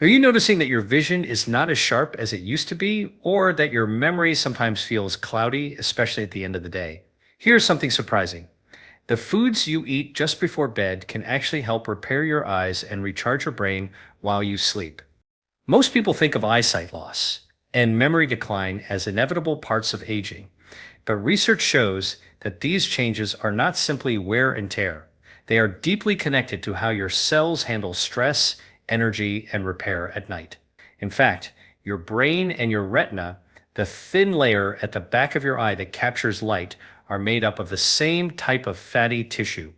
Are you noticing that your vision is not as sharp as it used to be, or that your memory sometimes feels cloudy, especially at the end of the day? Here's something surprising. The foods you eat just before bed can actually help repair your eyes and recharge your brain while you sleep. Most people think of eyesight loss and memory decline as inevitable parts of aging, but research shows that these changes are not simply wear and tear. They are deeply connected to how your cells handle stress, energy, and repair at night. In fact, your brain and your retina, the thin layer at the back of your eye that captures light, are made up of the same type of fatty tissue.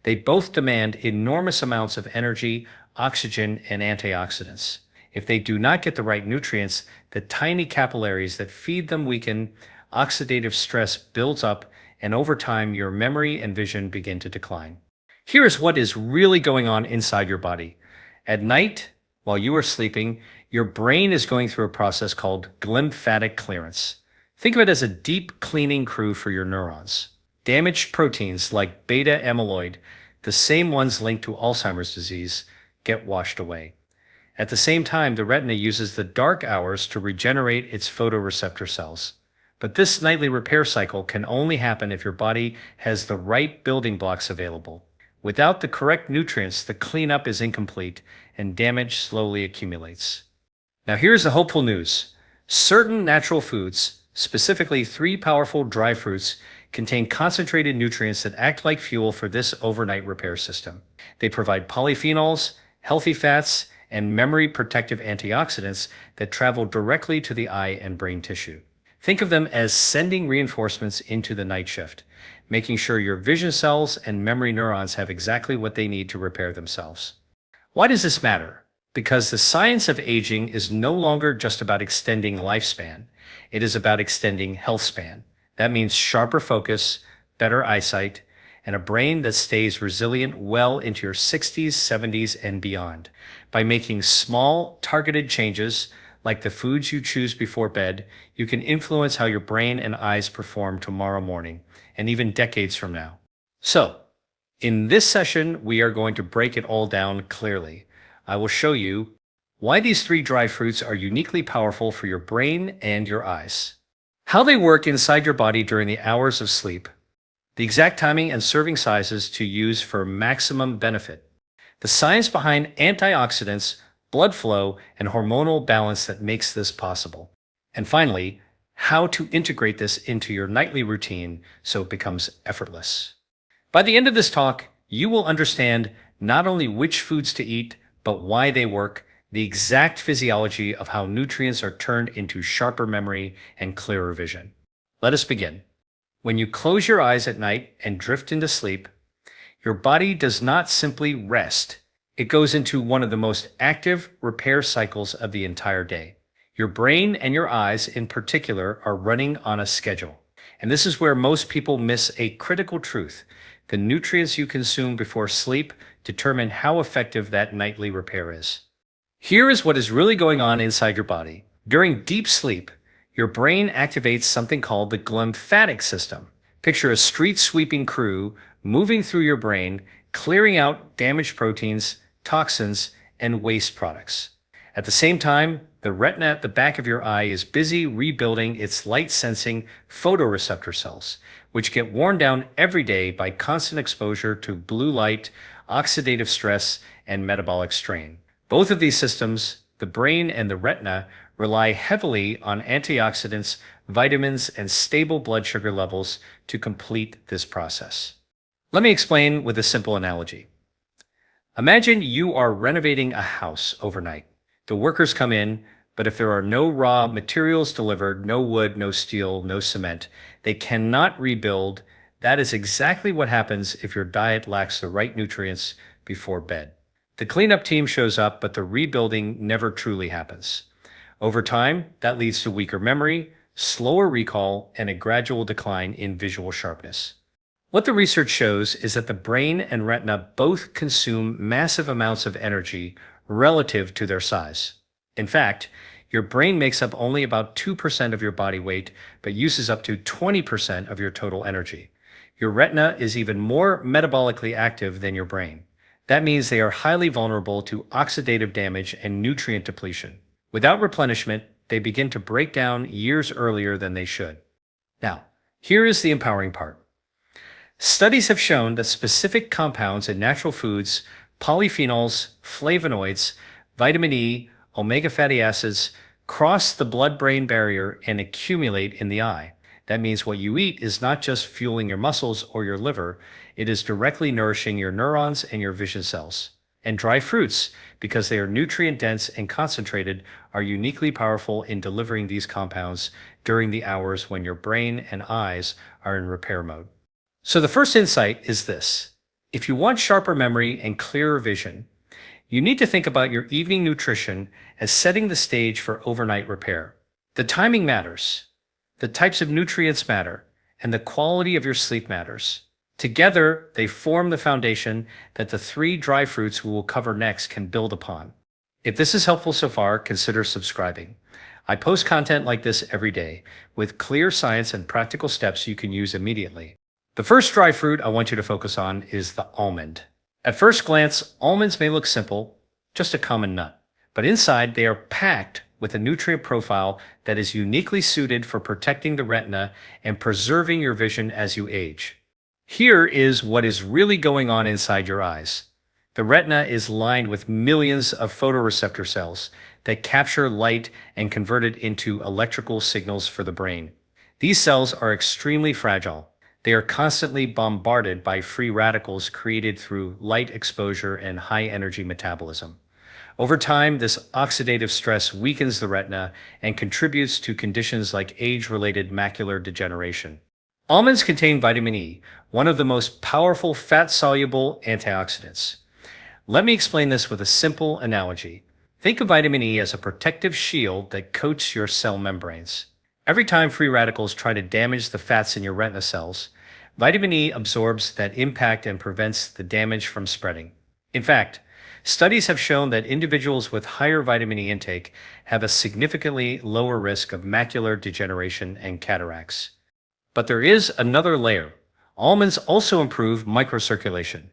They both demand enormous amounts of energy, oxygen, and antioxidants. If they do not get the right nutrients, the tiny capillaries that feed them weaken, oxidative stress builds up, and over time your memory and vision begin to decline. Here is what is really going on inside your body. At night, while you are sleeping, your brain is going through a process called glymphatic clearance. Think of it as a deep cleaning crew for your neurons. Damaged proteins like beta amyloid, the same ones linked to Alzheimer's disease, get washed away. At the same time, the retina uses the dark hours to regenerate its photoreceptor cells. But this nightly repair cycle can only happen if your body has the right building blocks available. Without the correct nutrients, the cleanup is incomplete and damage slowly accumulates. Now here's the hopeful news. Certain natural foods, specifically 3 powerful dry fruits, contain concentrated nutrients that act like fuel for this overnight repair system. They provide polyphenols, healthy fats, and memory protective antioxidants that travel directly to the eye and brain tissue. Think of them as sending reinforcements into the night shift, making sure your vision cells and memory neurons have exactly what they need to repair themselves. Why does this matter? Because the science of aging is no longer just about extending lifespan. It is about extending health span. That means sharper focus, better eyesight, and a brain that stays resilient well into your 60s, 70s, and beyond. By making small, targeted changes, like the foods you choose before bed, you can influence how your brain and eyes perform tomorrow morning, and even decades from now. So, in this session, we are going to break it all down clearly. I will show you why these 3 dry fruits are uniquely powerful for your brain and your eyes, how they work inside your body during the hours of sleep, the exact timing and serving sizes to use for maximum benefit, the science behind antioxidants, blood flow, and hormonal balance that makes this possible, and finally, how to integrate this into your nightly routine so it becomes effortless. By the end of this talk, you will understand not only which foods to eat, but why they work, the exact physiology of how nutrients are turned into sharper memory and clearer vision. Let us begin. When you close your eyes at night and drift into sleep, your body does not simply rest. It goes into one of the most active repair cycles of the entire day. Your brain and your eyes in particular are running on a schedule. And this is where most people miss a critical truth. The nutrients you consume before sleep determine how effective that nightly repair is. Here is what is really going on inside your body. During deep sleep, your brain activates something called the glymphatic system. Picture a street-sweeping crew moving through your brain, clearing out damaged proteins, toxins, and waste products. At the same time, the retina at the back of your eye is busy rebuilding its light-sensing photoreceptor cells, which get worn down every day by constant exposure to blue light, oxidative stress, and metabolic strain. Both of these systems, the brain and the retina, rely heavily on antioxidants, vitamins, and stable blood sugar levels to complete this process. Let me explain with a simple analogy. Imagine you are renovating a house overnight. The workers come in, but if there are no raw materials delivered, no wood, no steel, no cement, they cannot rebuild. That is exactly what happens if your diet lacks the right nutrients before bed. The cleanup team shows up, but the rebuilding never truly happens. Over time, that leads to weaker memory, slower recall, and a gradual decline in visual sharpness. What the research shows is that the brain and retina both consume massive amounts of energy relative to their size. In fact, your brain makes up only about 2% of your body weight, but uses up to 20% of your total energy. Your retina is even more metabolically active than your brain. That means they are highly vulnerable to oxidative damage and nutrient depletion. Without replenishment, they begin to break down years earlier than they should. Now, here is the empowering part. Studies have shown that specific compounds in natural foods, polyphenols, flavonoids, vitamin E, omega fatty acids, cross the blood-brain barrier and accumulate in the eye. That means what you eat is not just fueling your muscles or your liver, it is directly nourishing your neurons and your vision cells. And dry fruits, because they are nutrient dense and concentrated, are uniquely powerful in delivering these compounds during the hours when your brain and eyes are in repair mode. So the first insight is this. If you want sharper memory and clearer vision, you need to think about your evening nutrition as setting the stage for overnight repair. The timing matters, the types of nutrients matter, and the quality of your sleep matters. Together, they form the foundation that the 3 dry fruits we will cover next can build upon. If this is helpful so far, consider subscribing. I post content like this every day, with clear science and practical steps you can use immediately. The first dry fruit I want you to focus on is the almond. At first glance, almonds may look simple, just a common nut. But inside, they are packed with a nutrient profile that is uniquely suited for protecting the retina and preserving your vision as you age. Here is what is really going on inside your eyes. The retina is lined with millions of photoreceptor cells that capture light and convert it into electrical signals for the brain. These cells are extremely fragile. They are constantly bombarded by free radicals created through light exposure and high-energy metabolism. Over time, this oxidative stress weakens the retina and contributes to conditions like age-related macular degeneration. Almonds contain vitamin E, one of the most powerful fat-soluble antioxidants. Let me explain this with a simple analogy. Think of vitamin E as a protective shield that coats your cell membranes. Every time free radicals try to damage the fats in your retina cells, vitamin E absorbs that impact and prevents the damage from spreading. In fact, studies have shown that individuals with higher vitamin E intake have a significantly lower risk of macular degeneration and cataracts. But there is another layer. Almonds also improve microcirculation,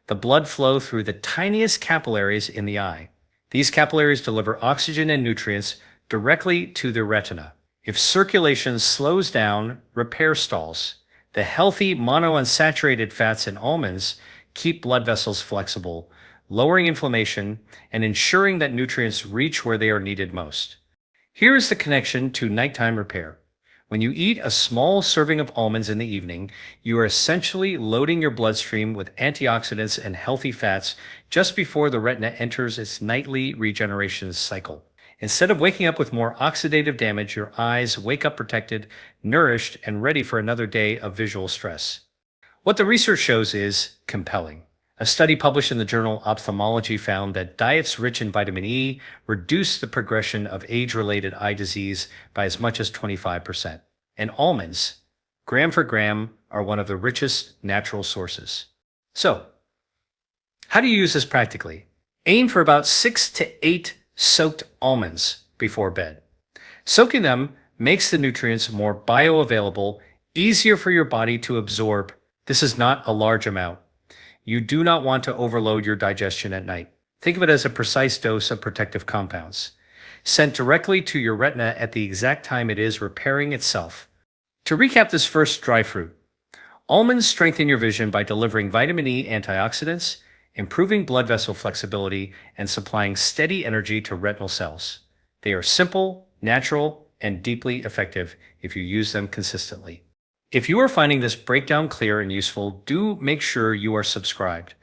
the blood flow through the tiniest capillaries in the eye. These capillaries deliver oxygen and nutrients directly to the retina. If circulation slows down, repair stalls. The healthy monounsaturated fats in almonds keep blood vessels flexible, lowering inflammation and ensuring that nutrients reach where they are needed most. Here is the connection to nighttime repair. When you eat a small serving of almonds in the evening, you are essentially loading your bloodstream with antioxidants and healthy fats just before the retina enters its nightly regeneration cycle. Instead of waking up with more oxidative damage, your eyes wake up protected, nourished, and ready for another day of visual stress. What the research shows is compelling. A study published in the journal Ophthalmology found that diets rich in vitamin E reduce the progression of age-related eye disease by as much as 25%. And almonds, gram for gram, are one of the richest natural sources. So, how do you use this practically? Aim for about 6 to 8 soaked almonds before bed. Soaking them makes the nutrients more bioavailable, easier for your body to absorb. This is not a large amount. You do not want to overload your digestion at night. Think of it as a precise dose of protective compounds, sent directly to your retina at the exact time it is repairing itself. To recap this first dry fruit, almonds strengthen your vision by delivering vitamin E antioxidants, improving blood vessel flexibility, and supplying steady energy to retinal cells. They are simple, natural, and deeply effective if you use them consistently. If you are finding this breakdown clear and useful, do make sure you are subscribed,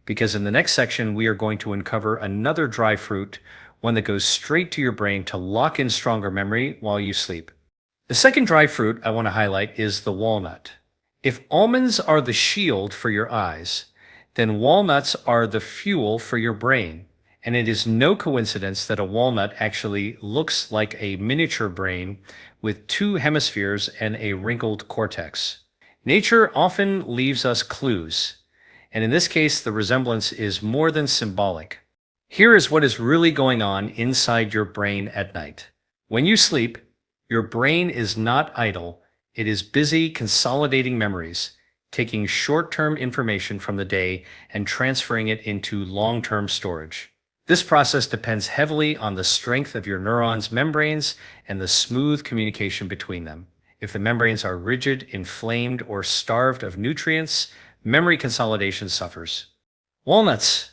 because in the next section we are going to uncover another dry fruit, one that goes straight to your brain to lock in stronger memory while you sleep. The second dry fruit I want to highlight is the walnut. If almonds are the shield for your eyes, then walnuts are the fuel for your brain. And it is no coincidence that a walnut actually looks like a miniature brain with 2 hemispheres and a wrinkled cortex. Nature often leaves us clues, and in this case, the resemblance is more than symbolic. Here is what is really going on inside your brain at night. When you sleep, your brain is not idle. It is busy consolidating memories, taking short-term information from the day and transferring it into long-term storage. This process depends heavily on the strength of your neurons' membranes and the smooth communication between them. If the membranes are rigid, inflamed, or starved of nutrients, memory consolidation suffers. Walnuts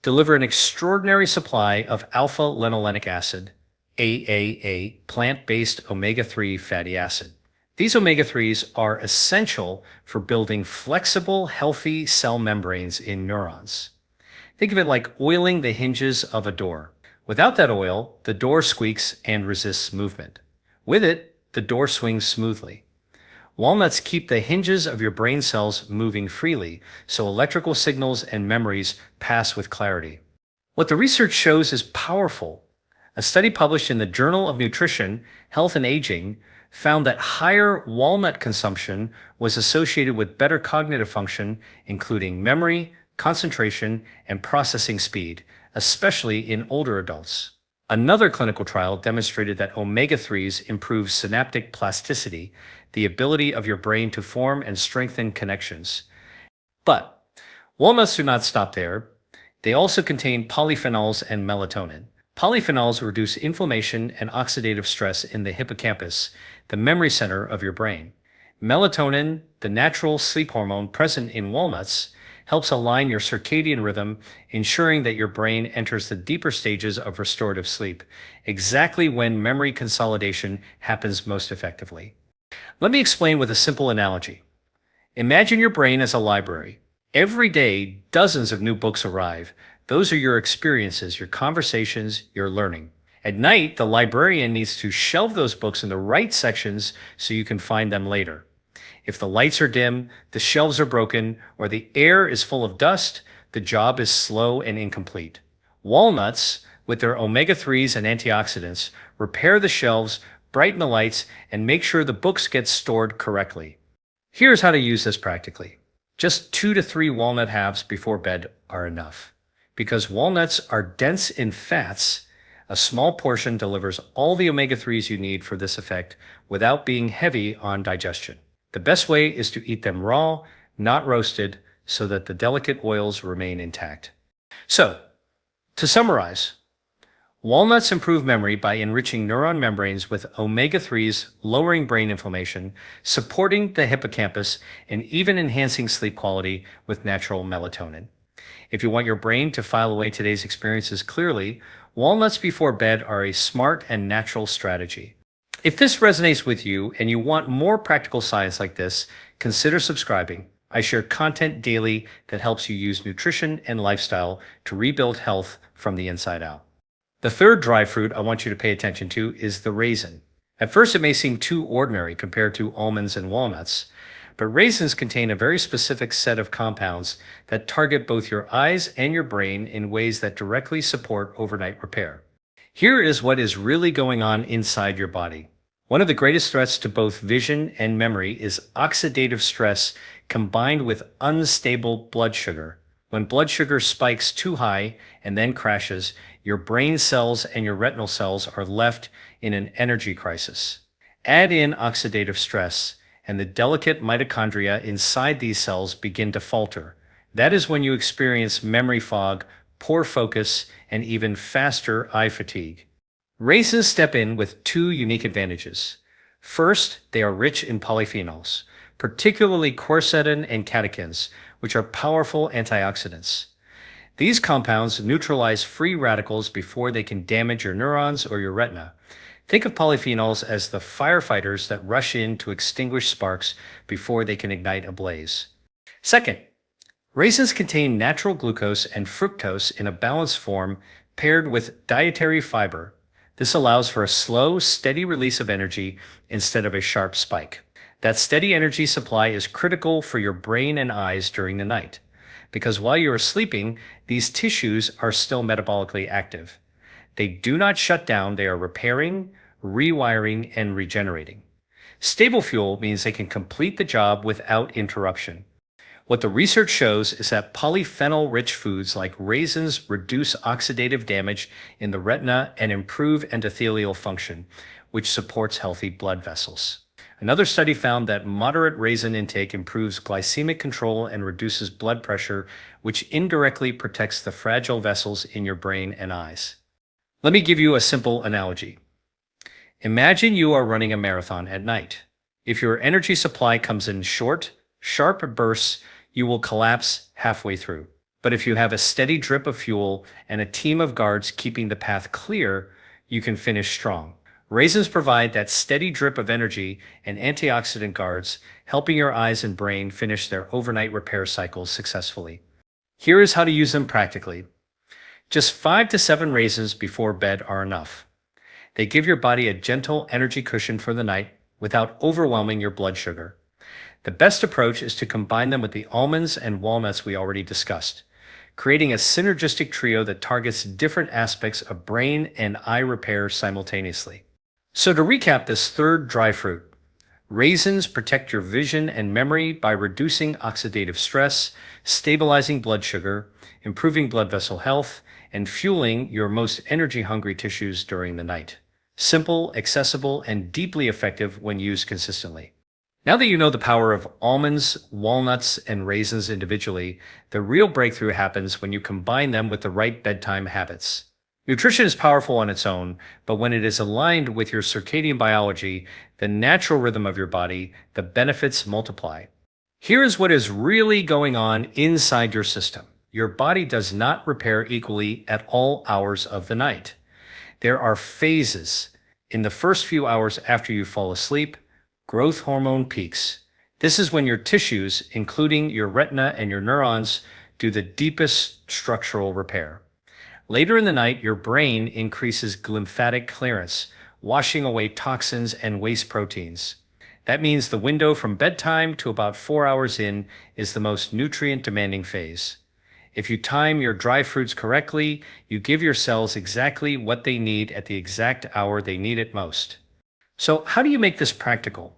deliver an extraordinary supply of alpha-linolenic acid, AAA, plant-based omega-3 fatty acid. These omega-3s are essential for building flexible, healthy cell membranes in neurons. Think of it like oiling the hinges of a door. Without that oil, the door squeaks and resists movement. With it, the door swings smoothly. Walnuts keep the hinges of your brain cells moving freely, so electrical signals and memories pass with clarity. What the research shows is powerful. A study published in the Journal of Nutrition, Health and Aging found that higher walnut consumption was associated with better cognitive function, including memory, concentration, and processing speed, especially in older adults. Another clinical trial demonstrated that omega-3s improve synaptic plasticity, the ability of your brain to form and strengthen connections. But walnuts do not stop there. They also contain polyphenols and melatonin. Polyphenols reduce inflammation and oxidative stress in the hippocampus, the memory center of your brain. Melatonin, the natural sleep hormone present in walnuts, helps align your circadian rhythm, ensuring that your brain enters the deeper stages of restorative sleep, exactly when memory consolidation happens most effectively. Let me explain with a simple analogy. Imagine your brain as a library. Every day, dozens of new books arrive. Those are your experiences, your conversations, your learning. At night, the librarian needs to shelve those books in the right sections so you can find them later. If the lights are dim, the shelves are broken, or the air is full of dust, the job is slow and incomplete. Walnuts, with their omega-3s and antioxidants, repair the shelves, brighten the lights, and make sure the books get stored correctly. Here's how to use this practically. Just 2 to 3 walnut halves before bed are enough. Because walnuts are dense in fats, a small portion delivers all the omega-3s you need for this effect without being heavy on digestion. The best way is to eat them raw, not roasted, so that the delicate oils remain intact. So, to summarize, walnuts improve memory by enriching neuron membranes with omega-3s, lowering brain inflammation, supporting the hippocampus, and even enhancing sleep quality with natural melatonin. If you want your brain to file away today's experiences clearly, walnuts before bed are a smart and natural strategy. If this resonates with you and you want more practical science like this, consider subscribing. I share content daily that helps you use nutrition and lifestyle to rebuild health from the inside out. The third dry fruit I want you to pay attention to is the raisin. At first, it may seem too ordinary compared to almonds and walnuts, but raisins contain a very specific set of compounds that target both your eyes and your brain in ways that directly support overnight repair. Here is what is really going on inside your body. One of the greatest threats to both vision and memory is oxidative stress combined with unstable blood sugar. When blood sugar spikes too high and then crashes, your brain cells and your retinal cells are left in an energy crisis. Add in oxidative stress, and the delicate mitochondria inside these cells begin to falter. That is when you experience memory fog, poor focus, and even faster eye fatigue. Raisins step in with 2 unique advantages. First, they are rich in polyphenols, particularly quercetin and catechins, which are powerful antioxidants. These compounds neutralize free radicals before they can damage your neurons or your retina. Think of polyphenols as the firefighters that rush in to extinguish sparks before they can ignite a blaze. Second, raisins contain natural glucose and fructose in a balanced form paired with dietary fiber. This allows for a slow, steady release of energy instead of a sharp spike. That steady energy supply is critical for your brain and eyes during the night, because while you are sleeping, these tissues are still metabolically active. They do not shut down, they are repairing, rewiring, and regenerating. Stable fuel means they can complete the job without interruption. What the research shows is that polyphenol-rich foods like raisins reduce oxidative damage in the retina and improve endothelial function, which supports healthy blood vessels. Another study found that moderate raisin intake improves glycemic control and reduces blood pressure, which indirectly protects the fragile vessels in your brain and eyes. Let me give you a simple analogy. Imagine you are running a marathon at night. If your energy supply comes in short, sharp bursts, you will collapse halfway through. But if you have a steady drip of fuel and a team of guards keeping the path clear, you can finish strong. Raisins provide that steady drip of energy and antioxidant guards, helping your eyes and brain finish their overnight repair cycles successfully. Here is how to use them practically. Just 5 to 7 raisins before bed are enough. They give your body a gentle energy cushion for the night without overwhelming your blood sugar. The best approach is to combine them with the almonds and walnuts we already discussed, creating a synergistic trio that targets different aspects of brain and eye repair simultaneously. So to recap this third dry fruit, raisins protect your vision and memory by reducing oxidative stress, stabilizing blood sugar, improving blood vessel health, and fueling your most energy-hungry tissues during the night. Simple, accessible, and deeply effective when used consistently. Now that you know the power of almonds, walnuts, and raisins individually, the real breakthrough happens when you combine them with the right bedtime habits. Nutrition is powerful on its own, but when it is aligned with your circadian biology, the natural rhythm of your body, the benefits multiply. Here is what is really going on inside your system. Your body does not repair equally at all hours of the night. There are phases. In the first few hours after you fall asleep, growth hormone peaks. This is when your tissues, including your retina and your neurons, do the deepest structural repair. Later in the night, your brain increases lymphatic clearance, washing away toxins and waste proteins. That means the window from bedtime to about 4 hours in is the most nutrient-demanding phase. If you time your dry fruits correctly, you give your cells exactly what they need at the exact hour they need it most. So how do you make this practical?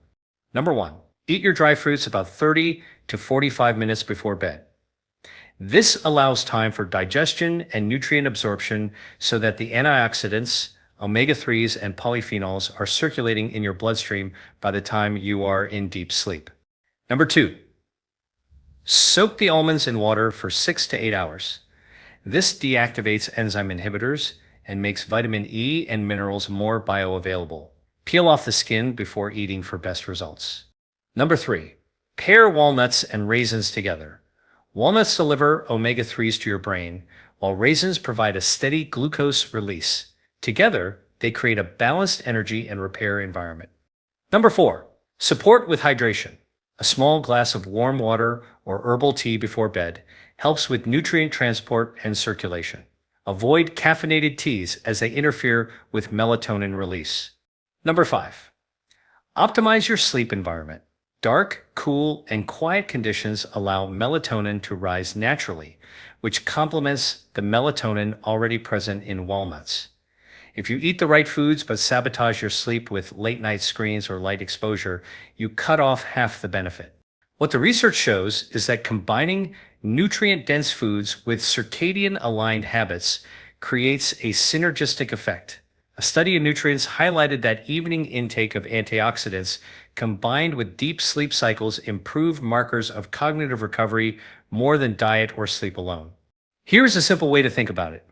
Number 1, eat your dry fruits about 30 to 45 minutes before bed. This allows time for digestion and nutrient absorption so that the antioxidants, omega-3s, and polyphenols are circulating in your bloodstream by the time you are in deep sleep. Number 2, soak the almonds in water for 6 to 8 hours. This deactivates enzyme inhibitors and makes vitamin E and minerals more bioavailable. Peel off the skin before eating for best results. Number 3, pair walnuts and raisins together. Walnuts deliver omega-3s to your brain, while raisins provide a steady glucose release. Together, they create a balanced energy and repair environment. Number 4, support with hydration. A small glass of warm water or herbal tea before bed helps with nutrient transport and circulation. Avoid caffeinated teas as they interfere with melatonin release. Number 5, optimize your sleep environment. Dark, cool, and quiet conditions allow melatonin to rise naturally, which complements the melatonin already present in walnuts. If you eat the right foods but sabotage your sleep with late-night screens or light exposure, you cut off half the benefit. What the research shows is that combining nutrient-dense foods with circadian-aligned habits creates a synergistic effect. A study in nutrients highlighted that evening intake of antioxidants combined with deep sleep cycles improve markers of cognitive recovery more than diet or sleep alone. Here's a simple way to think about it.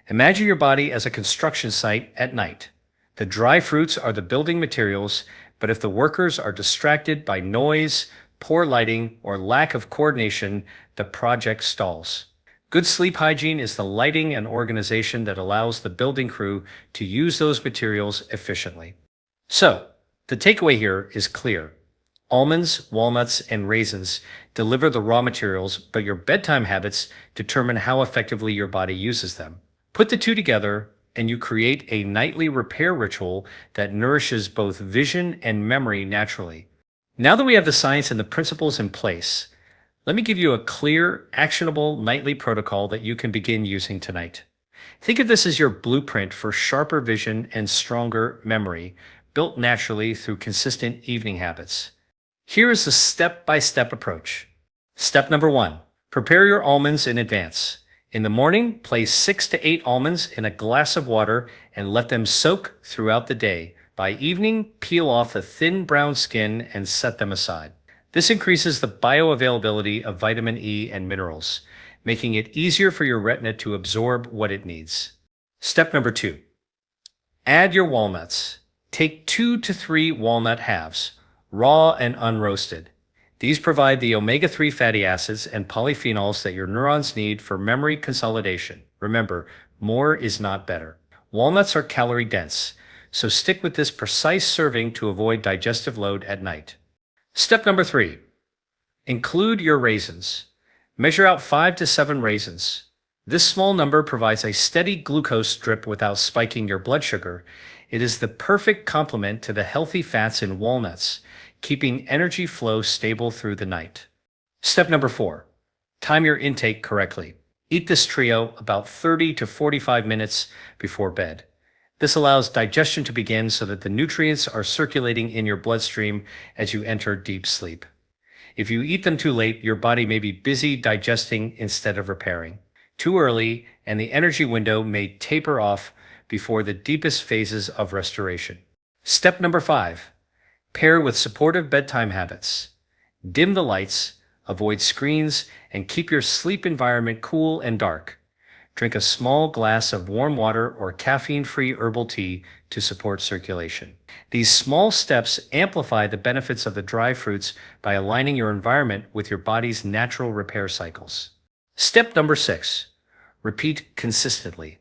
Imagine your body as a construction site at night. The dry fruits are the building materials, but if the workers are distracted by noise, poor lighting, or lack of coordination, the project stalls. Good sleep hygiene is the lighting and organization that allows the building crew to use those materials efficiently. So, the takeaway here is clear. Almonds, walnuts, and raisins deliver the raw materials, but your bedtime habits determine how effectively your body uses them. Put the two together, and you create a nightly repair ritual that nourishes both vision and memory naturally. Now that we have the science and the principles in place, let me give you a clear, actionable nightly protocol that you can begin using tonight. Think of this as your blueprint for sharper vision and stronger memory, built naturally through consistent evening habits. Here is the step-by-step approach. Step number 1, prepare your almonds in advance. In the morning, place 6 to 8 almonds in a glass of water and let them soak throughout the day, By evening, peel off the thin brown skin and set them aside. This increases the bioavailability of vitamin E and minerals, making it easier for your retina to absorb what it needs. Step number 2. Add your walnuts. Take 2 to 3 walnut halves, raw and unroasted. These provide the omega-3 fatty acids and polyphenols that your neurons need for memory consolidation. Remember, more is not better. Walnuts are calorie dense, so stick with this precise serving to avoid digestive load at night. Step number 3. Include your raisins. Measure out 5 to 7 raisins. This small number provides a steady glucose drip without spiking your blood sugar. It is the perfect complement to the healthy fats in walnuts, keeping energy flow stable through the night. Step number 4. Time your intake correctly. Eat this trio about 30 to 45 minutes before bed. This allows digestion to begin so that the nutrients are circulating in your bloodstream as you enter deep sleep. If you eat them too late, your body may be busy digesting instead of repairing. Too early, and the energy window may taper off before the deepest phases of restoration. Step number 5. Pair with supportive bedtime habits. Dim the lights, avoid screens, and keep your sleep environment cool and dark. Drink a small glass of warm water or caffeine-free herbal tea to support circulation. These small steps amplify the benefits of the dry fruits by aligning your environment with your body's natural repair cycles. Step number 6. Repeat consistently.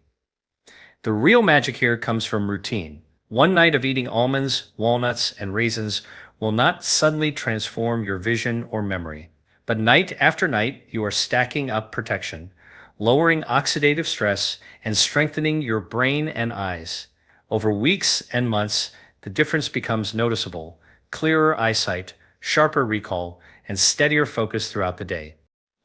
The real magic here comes from routine. One night of eating almonds, walnuts, and raisins will not suddenly transform your vision or memory. But night after night, you are stacking up protection, lowering oxidative stress, and strengthening your brain and eyes. Over weeks and months, the difference becomes noticeable: clearer eyesight, sharper recall, and steadier focus throughout the day.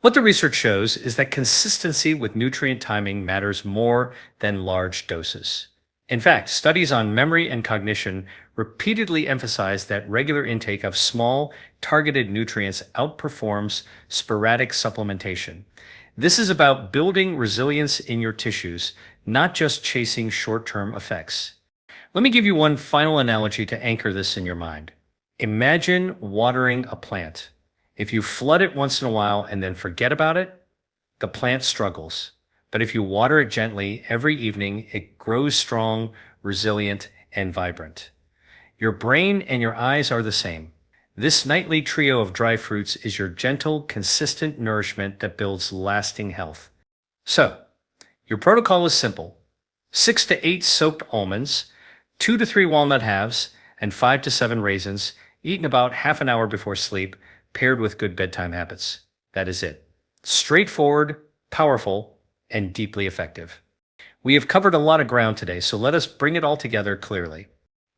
What the research shows is that consistency with nutrient timing matters more than large doses. In fact, studies on memory and cognition repeatedly emphasize that regular intake of small, targeted nutrients outperforms sporadic supplementation. This is about building resilience in your tissues, not just chasing short-term effects. Let me give you one final analogy to anchor this in your mind. Imagine watering a plant. If you flood it once in a while and then forget about it, the plant struggles. But if you water it gently every evening, it grows strong, resilient, and vibrant. Your brain and your eyes are the same. This nightly trio of dry fruits is your gentle, consistent nourishment that builds lasting health. So, your protocol is simple: 6 to 8 soaked almonds, 2 to 3 walnut halves, and 5 to 7 raisins, eaten about half an hour before sleep, paired with good bedtime habits. That is it. Straightforward, powerful, and deeply effective. We have covered a lot of ground today, so let us bring it all together clearly.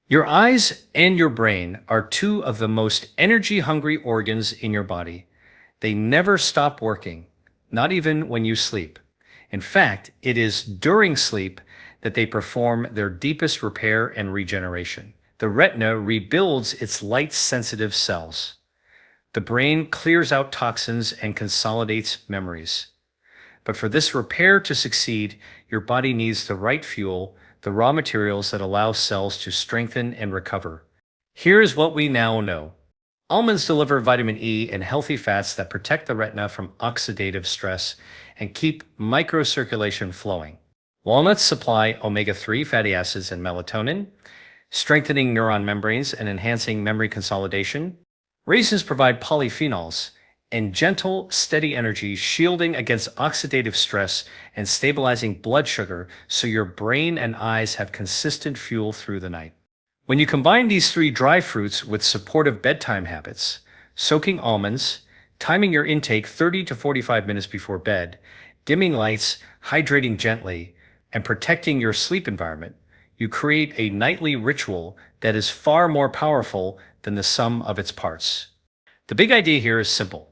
Your eyes and your brain are two of the most energy-hungry organs in your body. They never stop working, not even when you sleep. In fact, it is during sleep that they perform their deepest repair and regeneration. The retina rebuilds its light-sensitive cells. The brain clears out toxins and consolidates memories. But for this repair to succeed, your body needs the right fuel, the raw materials that allow cells to strengthen and recover. Here is what we now know. Almonds deliver vitamin E and healthy fats that protect the retina from oxidative stress and keep microcirculation flowing. Walnuts supply omega-3 fatty acids and melatonin, strengthening neuron membranes and enhancing memory consolidation. Raisins provide polyphenols and gentle, steady energy, shielding against oxidative stress and stabilizing blood sugar so your brain and eyes have consistent fuel through the night. When you combine these 3 dry fruits with supportive bedtime habits, soaking almonds, timing your intake 30 to 45 minutes before bed, dimming lights, hydrating gently, and protecting your sleep environment, you create a nightly ritual that is far more powerful than the sum of its parts. The big idea here is simple.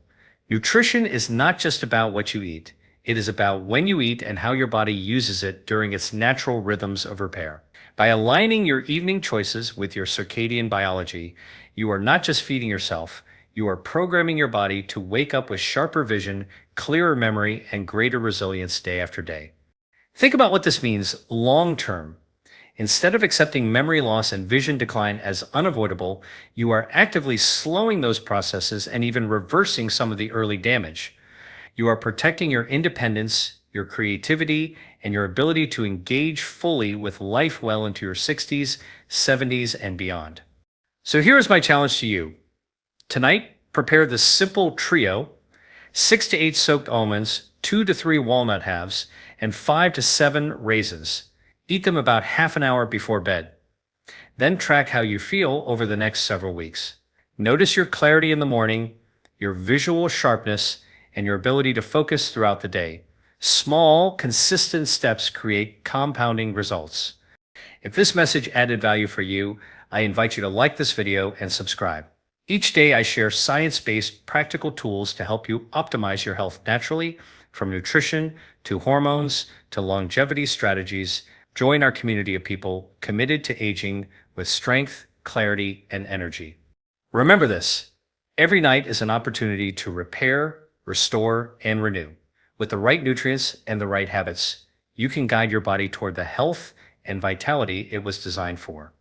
Nutrition is not just about what you eat. It is about when you eat and how your body uses it during its natural rhythms of repair. By aligning your evening choices with your circadian biology, you are not just feeding yourself, you are programming your body to wake up with sharper vision, clearer memory, and greater resilience day after day. Think about what this means long term. Instead of accepting memory loss and vision decline as unavoidable, you are actively slowing those processes and even reversing some of the early damage. You are protecting your independence, your creativity, and your ability to engage fully with life well into your 60s, 70s, and beyond. So here is my challenge to you. Tonight, prepare the simple trio: 6 to 8 soaked almonds, 2 to 3 walnut halves, and 5 to 7 raisins. Eat them about half an hour before bed. Then track how you feel over the next several weeks. Notice your clarity in the morning, your visual sharpness, and your ability to focus throughout the day. Small, consistent steps create compounding results. If this message added value for you, I invite you to like this video and subscribe. Each day I share science-based practical tools to help you optimize your health naturally, from nutrition to hormones to longevity strategies. Join our community of people committed to aging with strength, clarity, and energy. Remember this: every night is an opportunity to repair, restore, and renew. With the right nutrients and the right habits, you can guide your body toward the health and vitality it was designed for.